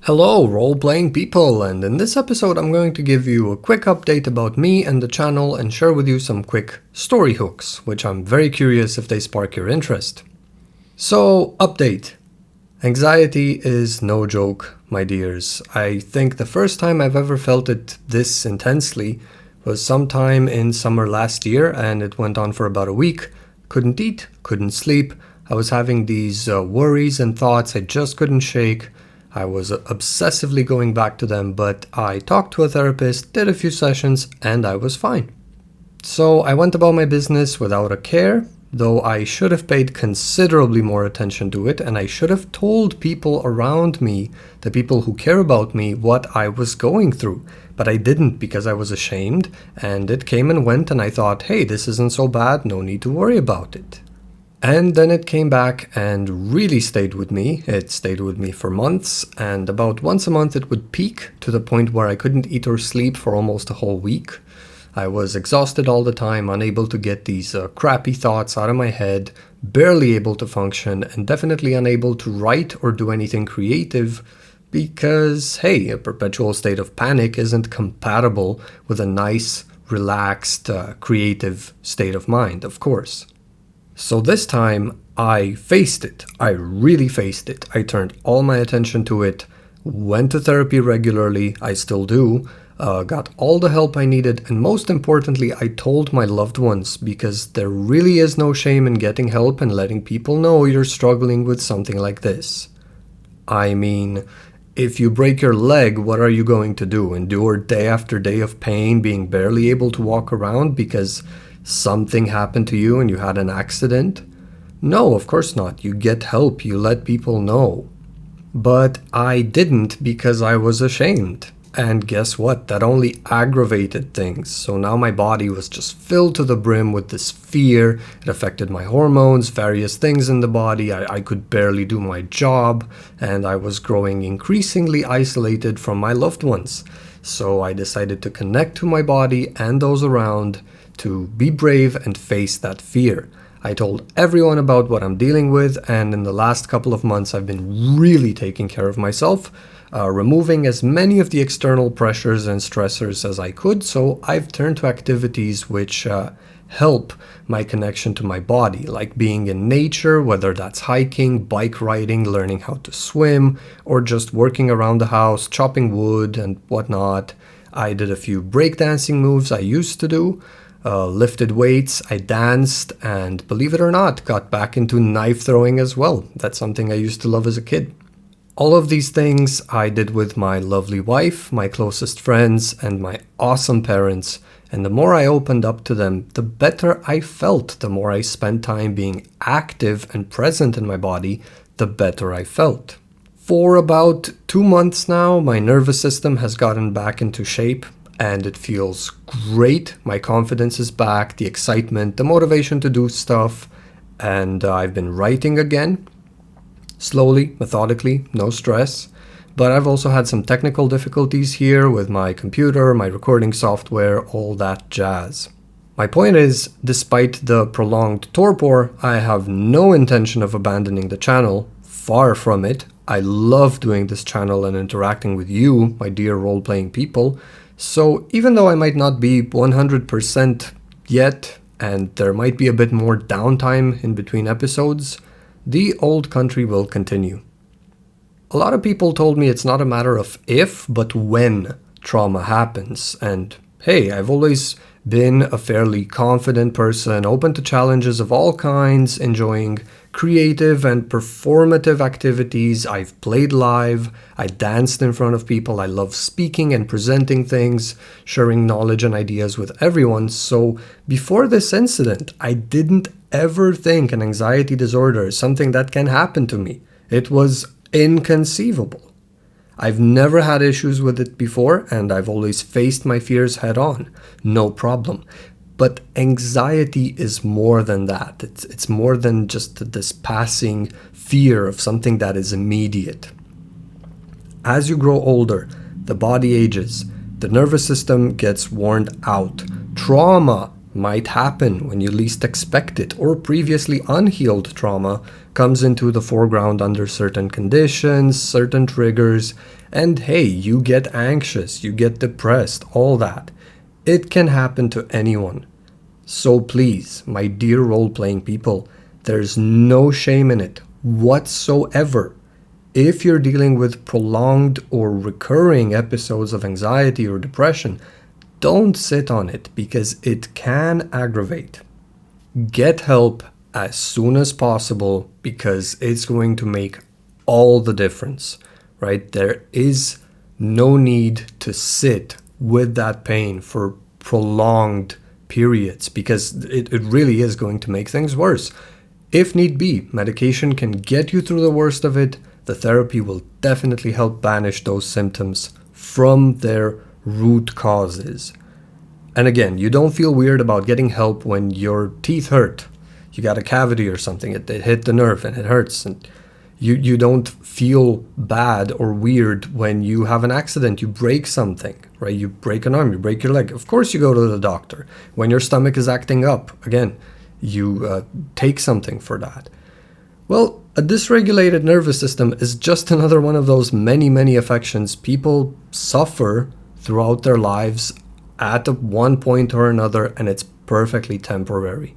Hello, role-playing people, and in this episode I'm going to give you a quick update about me and the channel and share with you some quick story hooks, which I'm very curious if they spark your interest. So, update. Anxiety is no joke, my dears. I think the first time I've ever felt it this intensely was sometime in summer last year, and it went on for about a week. Couldn't eat, couldn't sleep. I was having these worries and thoughts I just couldn't shake. I was obsessively going back to them, but I talked to a therapist, did a few sessions, and I was fine. So I went about my business without a care, though I should have paid considerably more attention to it, and I should have told people around me, the people who care about me, what I was going through. But I didn't because I was ashamed, and it came and went, and I thought, hey, this isn't so bad, no need to worry about it. And then it came back and really stayed with me. It stayed with me for months, and about once a month it would peak to the point where I couldn't eat or sleep for almost a whole week. I was exhausted all the time, unable to get these crappy thoughts out of my head, barely able to function, and definitely unable to write or do anything creative because, hey, a perpetual state of panic isn't compatible with a nice, relaxed, creative state of mind, of course. So this time, I faced it. I really faced it. I turned all my attention to it, went to therapy regularly, I still do, got all the help I needed, and most importantly, I told my loved ones, because there really is no shame in getting help and letting people know you're struggling with something like this. I mean, if you break your leg, what are you going to do? Endure day after day of pain, being barely able to walk around because something happened to you and you had an accident? No, of course not. You get help, you let people know. But I didn't because I was ashamed. And guess what? That only aggravated things. So now my body was just filled to the brim with this fear. It affected my hormones, various things in the body. I could barely do my job, and I was growing increasingly isolated from my loved ones. So I decided to connect to my body and those around, to be brave and face that fear. I told everyone about what I'm dealing with, and in the last couple of months I've been really taking care of myself, removing as many of the external pressures and stressors as I could, so I've turned to activities which help my connection to my body, like being in nature, whether that's hiking, bike riding, learning how to swim, or just working around the house, chopping wood and whatnot. I did a few breakdancing moves I used to do, lifted weights, I danced, and believe it or not, got back into knife throwing as well. That's something I used to love as a kid. All of these things I did with my lovely wife, my closest friends, and my awesome parents, and the more I opened up to them, the better I felt. The more I spent time being active and present in my body, the better I felt. For about 2 months now, my nervous system has gotten back into shape, and it feels great. My confidence is back, the excitement, the motivation to do stuff, and I've been writing again. Slowly, methodically, no stress. But I've also had some technical difficulties here with my computer, my recording software, all that jazz. My point is, despite the prolonged torpor, I have no intention of abandoning the channel. Far from it. I love doing this channel and interacting with you, my dear role-playing people. So even though I might not be 100% yet, and there might be a bit more downtime in between episodes, the old country will continue. A lot of people told me it's not a matter of if, but when trauma happens. And hey, I've always been a fairly confident person, open to challenges of all kinds, enjoying creative and performative activities. I've played live, I danced in front of people, I love speaking and presenting things, sharing knowledge and ideas with everyone. So before this incident, I didn't ever think an anxiety disorder is something that can happen to me. It was inconceivable. I've never had issues with it before, and I've always faced my fears head on, no problem. But anxiety is more than that. It's more than just this passing fear of something that is immediate. As you grow older, the body ages, the nervous system gets worn out. Trauma might happen when you least expect it, or previously unhealed trauma comes into the foreground under certain conditions, certain triggers, and hey, you get anxious, you get depressed, all that. It can happen to anyone. So please, my dear role-playing people, there's no shame in it whatsoever. If you're dealing with prolonged or recurring episodes of anxiety or depression, don't sit on it because it can aggravate. Get help as soon as possible because it's going to make all the difference, right? There is no need to sit with that pain for prolonged periods because it really is going to make things worse. If need be, medication can get you through the worst of it. The therapy will definitely help banish those symptoms from their root causes. And again, you don't feel weird about getting help when your teeth hurt. You got a cavity or something, it hit the nerve and it hurts. And you don't feel bad or weird when you have an accident, you break something, right? You break an arm, you break your leg. Of course you go to the doctor. When your stomach is acting up, again, you take something for that. Well, a dysregulated nervous system is just another one of those many affections people suffer throughout their lives at one point or another, and it's perfectly temporary.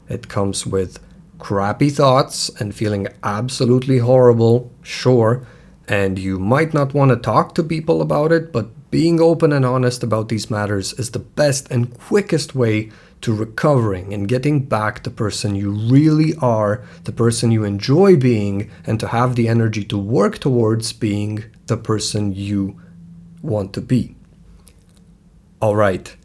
It comes with crappy thoughts and feeling absolutely horrible, sure, and you might not want to talk to people about it, but being open and honest about these matters is the best and quickest way to recovering and getting back the person you really are, the person you enjoy being, and to have the energy to work towards being the person you want to be. Alright,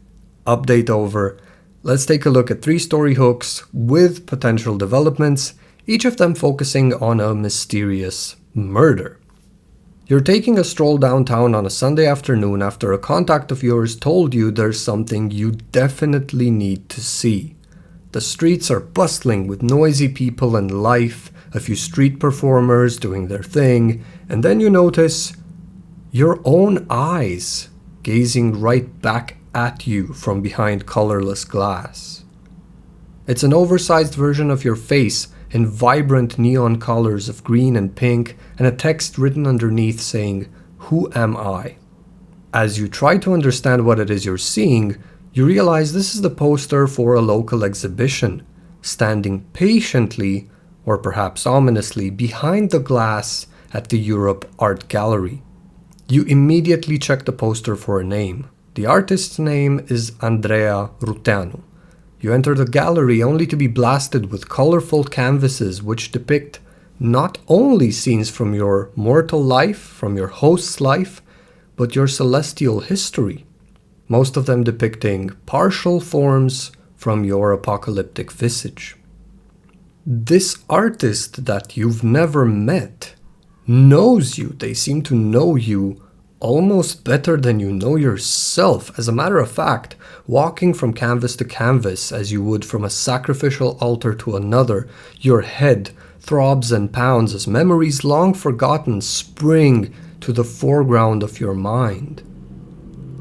update over. Let's take a look at 3 story hooks with potential developments, each of them focusing on a mysterious murder. You're taking a stroll downtown on a Sunday afternoon after a contact of yours told you there's something you definitely need to see. The streets are bustling with noisy people and life, a few street performers doing their thing, and then you notice your own eyes gazing right back at you from behind colorless glass. It's an oversized version of your face in vibrant neon colors of green and pink, and a text written underneath saying, "Who am I?" As you try to understand what it is you're seeing, you realize this is the poster for a local exhibition, standing patiently, or perhaps ominously, behind the glass at the Europe Art Gallery. You immediately check the poster for a name. The artist's name is Andrea Ruteanu. You enter the gallery only to be blasted with colorful canvases which depict not only scenes from your mortal life, from your host's life, but your celestial history, most of them depicting partial forms from your apocalyptic visage. This artist that you've never met knows you. They seem to know you almost better than you know yourself. As a matter of fact, walking from canvas to canvas as you would from a sacrificial altar to another, your head throbs and pounds as memories long forgotten spring to the foreground of your mind.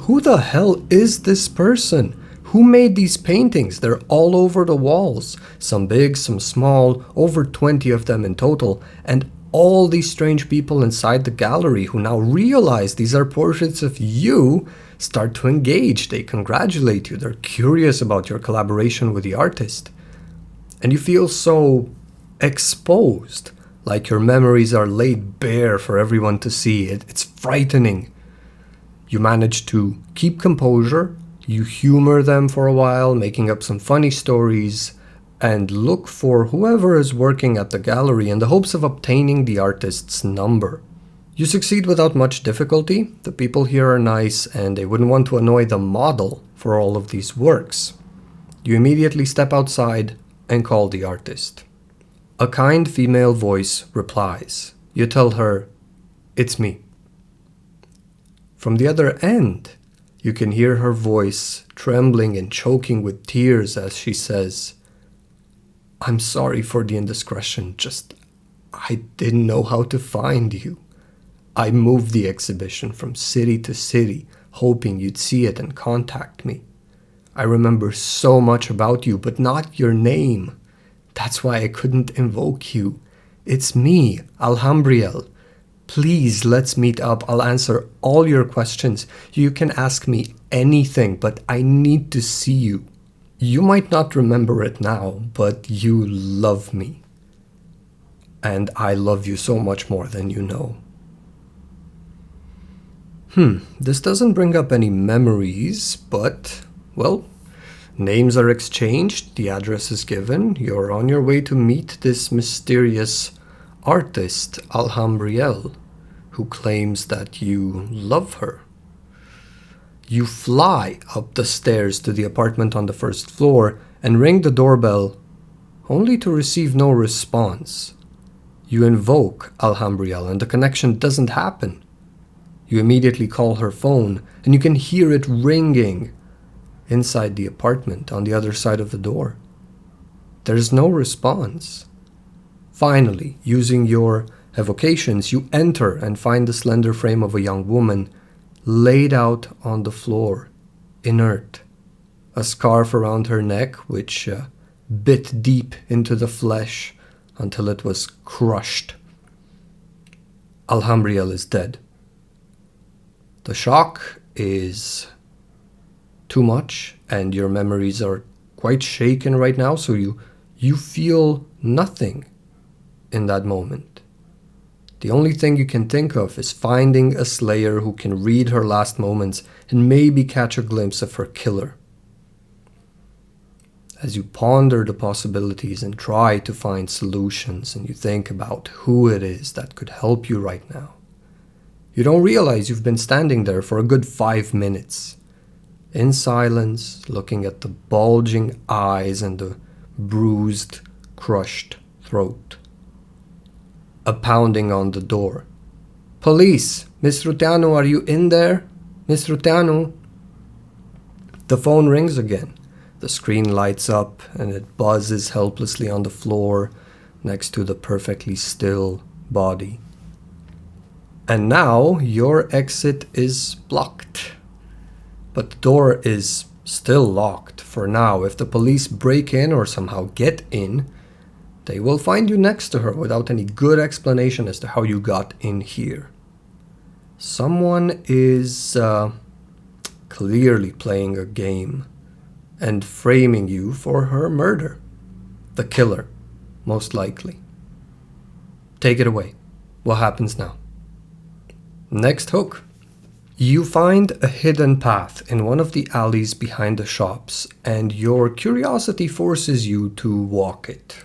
Who the hell is this person? Who made these paintings? They're all over the walls, some big, some small, over 20 of them in total, and all these strange people inside the gallery who now realize these are portraits of you start to engage. They congratulate you. They're curious about your collaboration with the artist. And you feel so exposed, like your memories are laid bare for everyone to see. It's frightening. You manage to keep composure. You humor them for a while, making up some funny stories, and look for whoever is working at the gallery in the hopes of obtaining the artist's number. You succeed without much difficulty. The people here are nice and they wouldn't want to annoy the model for all of these works. You immediately step outside and call the artist. A kind female voice replies. You tell her, "It's me." From the other end, you can hear her voice trembling and choking with tears as she says, "I'm sorry for the indiscretion, just I didn't know how to find you. I moved the exhibition from city to city, hoping you'd see it and contact me. I remember so much about you, but not your name. That's why I couldn't invoke you. It's me, Alhambriel. Please, let's meet up. I'll answer all your questions. You can ask me anything, but I need to see you. You might not remember it now, but you love me. And I love you so much more than you know. This doesn't bring up any memories, but, well, names are exchanged, the address is given, you're on your way to meet this mysterious artist, Alhambriel, who claims that you love her. You fly up the stairs to the apartment on the first floor and ring the doorbell, only to receive no response. You invoke Alhambriel and the connection doesn't happen. You immediately call her phone and you can hear it ringing inside the apartment on the other side of the door. There's no response. Finally, using your evocations, you enter and find the slender frame of a young woman laid out on the floor, inert, a scarf around her neck which bit deep into the flesh until it was crushed. Alhambriel is dead. The shock is too much and your memories are quite shaken right now, so you feel nothing in that moment. The only thing you can think of is finding a slayer who can read her last moments and maybe catch a glimpse of her killer. As you ponder the possibilities and try to find solutions and you think about who it is that could help you right now, you don't realize you've been standing there for a good 5 minutes, in silence, looking at the bulging eyes and the bruised, crushed throat. A pounding on the door. "Police! Miss Ruteanu, are you in there? Miss Ruteanu?" The phone rings again. The screen lights up and it buzzes helplessly on the floor next to the perfectly still body. And now your exit is blocked. But the door is still locked for now. If the police break in or somehow get in, they will find you next to her without any good explanation as to how you got in here. Someone is clearly playing a game and framing you for her murder. The killer, most likely. Take it away. What happens now? Next hook. You find a hidden path in one of the alleys behind the shops, and your curiosity forces you to walk it.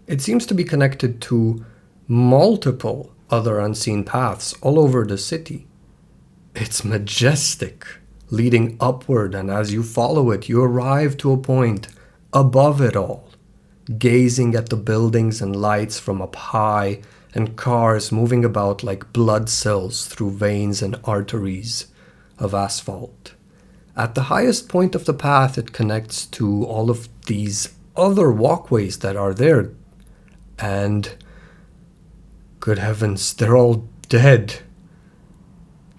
It seems to be connected to multiple other unseen paths all over the city. It's majestic, leading upward, and as you follow it, you arrive to a point above it all, gazing at the buildings and lights from up high, and cars moving about like blood cells through veins and arteries of asphalt. At the highest point of the path, it connects to all of these other walkways that are there. And, good heavens, they're all dead.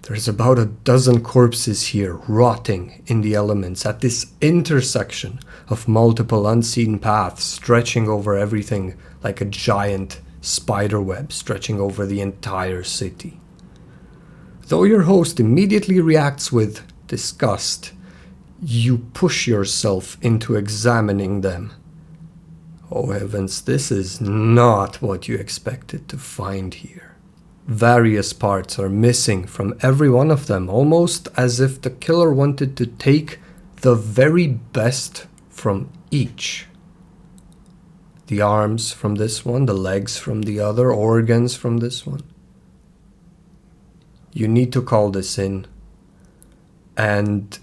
There's about a dozen corpses here, rotting in the elements at this intersection of multiple unseen paths stretching over everything like a giant spiderweb stretching over the entire city. Though your host immediately reacts with disgust, you push yourself into examining them. Oh heavens, this is not what you expected to find here. Various parts are missing from every one of them, almost as if the killer wanted to take the very best from each. The arms from this one, the legs from the other, organs from this one. You need to call this in. And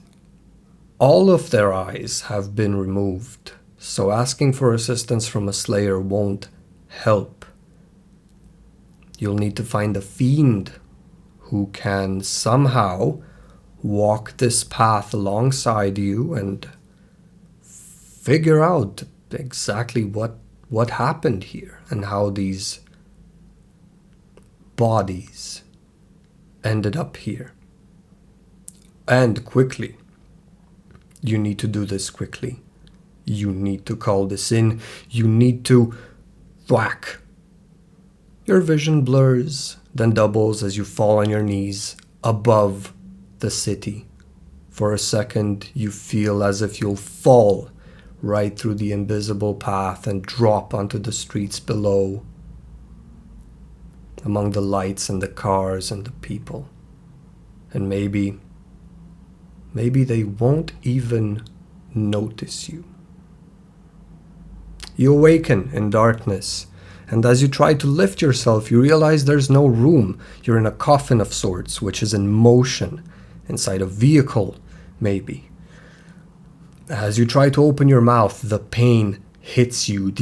all of their eyes have been removed, so asking for assistance from a slayer won't help. You'll need to find a fiend who can somehow walk this path alongside you and figure out exactly what happened here and how these bodies ended up here. And quickly, You need to do this quickly. You need to call this in. You need to thwack. Your vision blurs, then doubles as you fall on your knees above the city. For a second, you feel as if you'll fall right through the invisible path and drop onto the streets below, among the lights and the cars and the people. And maybe they won't even notice you. You awaken in darkness, and as you try to lift yourself, you realize there's no room. You're in a coffin of sorts, which is in motion, inside a vehicle, maybe. As you try to open your mouth, the pain hits you.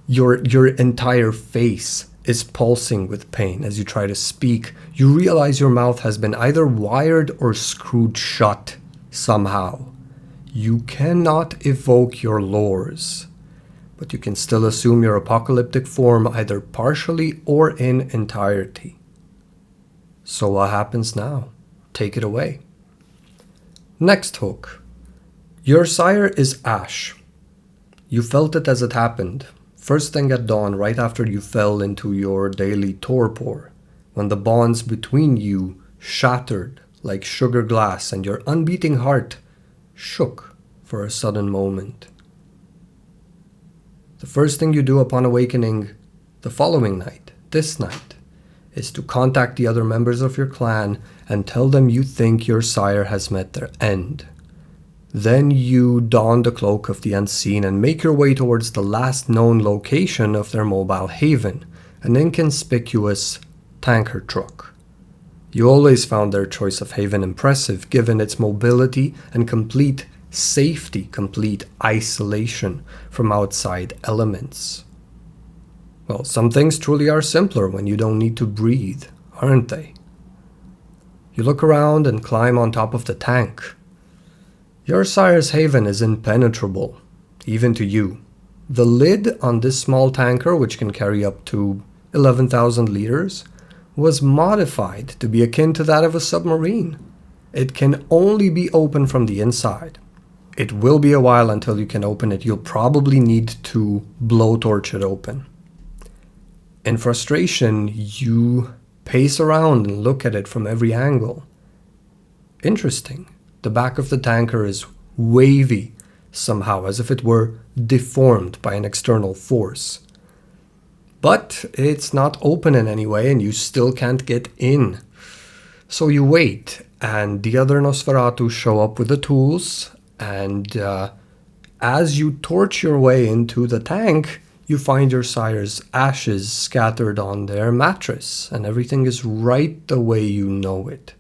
Your entire face is pulsing with pain. As you try to speak, you realize your mouth has been either wired or screwed shut somehow. You cannot evoke your lores, but you can still assume your apocalyptic form either partially or in entirety. So what happens now? Take it away. Next hook. Your sire is ash. You felt it as it happened. First thing at dawn, right after you fell into your daily torpor, when the bonds between you shattered like sugar glass and your unbeating heart shook for a sudden moment. The first thing you do upon awakening the following night, this night, is to contact the other members of your clan and tell them you think your sire has met their end. Then you don the cloak of the unseen and make your way towards the last known location of their mobile haven, an inconspicuous tanker truck. You always found their choice of haven impressive, given its mobility and complete safety, complete isolation from outside elements. Well, some things truly are simpler when you don't need to breathe, aren't they? You look around and climb on top of the tank. Your sire's haven is impenetrable, even to you. The lid on this small tanker, which can carry up to 11,000 liters, was modified to be akin to that of a submarine. It can only be opened from the inside. It will be a while until you can open it. You'll probably need to blowtorch it open. In frustration, you pace around and look at it from every angle. Interesting. The back of the tanker is wavy somehow, as if it were deformed by an external force. But it's not open in any way, and you still can't get in. So you wait, and the other Nosferatu show up with the tools, and as you torch your way into the tank, you find your sire's ashes scattered on their mattress, and everything is right the way you know it.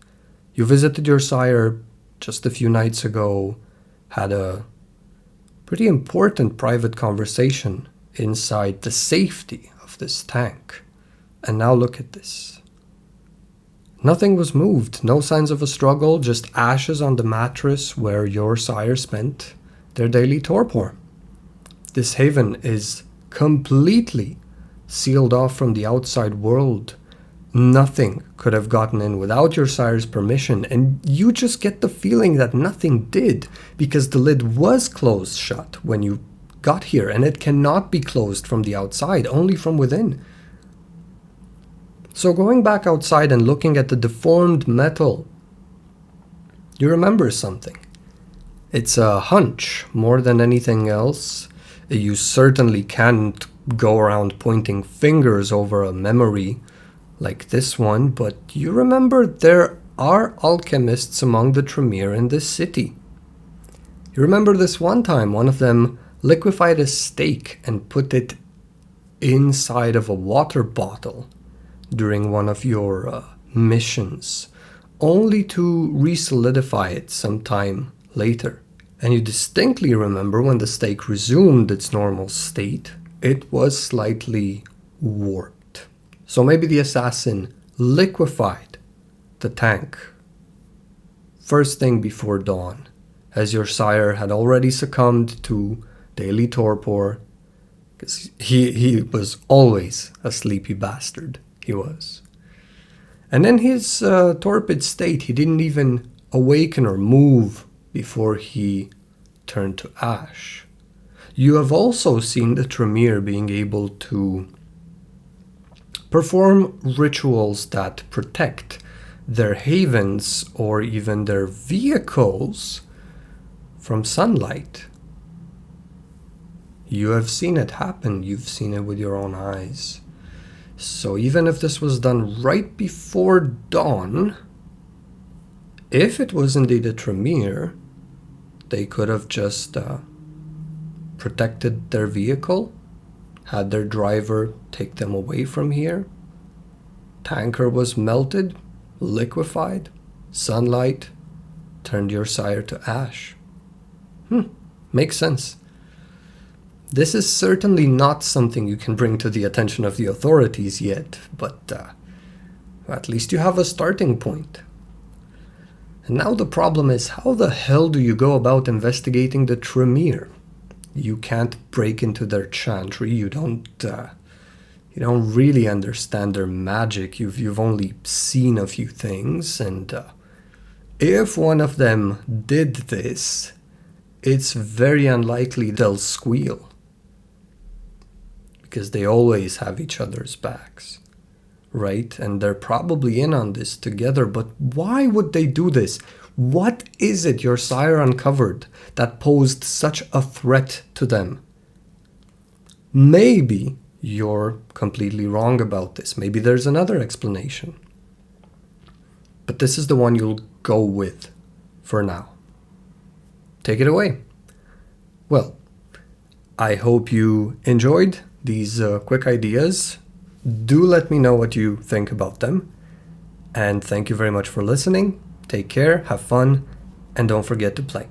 You visited your sire just a few nights ago, had a pretty important private conversation inside the safety of this tank. And now look at this. Nothing was moved, no signs of a struggle, just ashes on the mattress where your sire spent their daily torpor. This haven is completely sealed off from the outside world. Nothing could have gotten in without your sire's permission, and you just get the feeling that nothing did, because the lid was closed shut when you got here, and it cannot be closed from the outside, only from within. So going back outside and looking at the deformed metal, you remember something. It's a hunch more than anything else. You certainly can't go around pointing fingers over a memory like this one, but you remember there are alchemists among the Tremere in this city. You remember this one time one of them liquefied a stake and put it inside of a water bottle during one of your missions, only to re-solidify it sometime later. And you distinctly remember when the stake resumed its normal state, it was slightly warped. So maybe the assassin liquefied the tank first thing before dawn, as your sire had already succumbed to daily torpor, because he was always a sleepy bastard, he was. And in his torpid state, he didn't even awaken or move before he turn to ash. You have also seen the Tremere being able to perform rituals that protect their havens or even their vehicles from sunlight. You have seen it happen. You've seen it with your own eyes. So even if this was done right before dawn, if it was indeed a Tremere, they could have just protected their vehicle, had their driver take them away from here. Tanker was melted, liquefied, sunlight turned your sire to ash. Makes sense. This is certainly not something you can bring to the attention of the authorities yet, but at least you have a starting point. And now the problem is, how the hell do you go about investigating the Tremere? You can't break into their chantry. You don't really understand their magic. You've only seen a few things, and if one of them did this, it's very unlikely they'll squeal, because they always have each other's backs, right? And they're probably in on this together, but why would they do this? What is it your sire uncovered that posed such a threat to them? Maybe you're completely wrong about this. Maybe there's another explanation. But this is the one you'll go with for now. Take it away. Well, I hope you enjoyed these quick ideas. Do let me know what you think about them. And thank you very much for listening. Take care, have fun, and don't forget to play.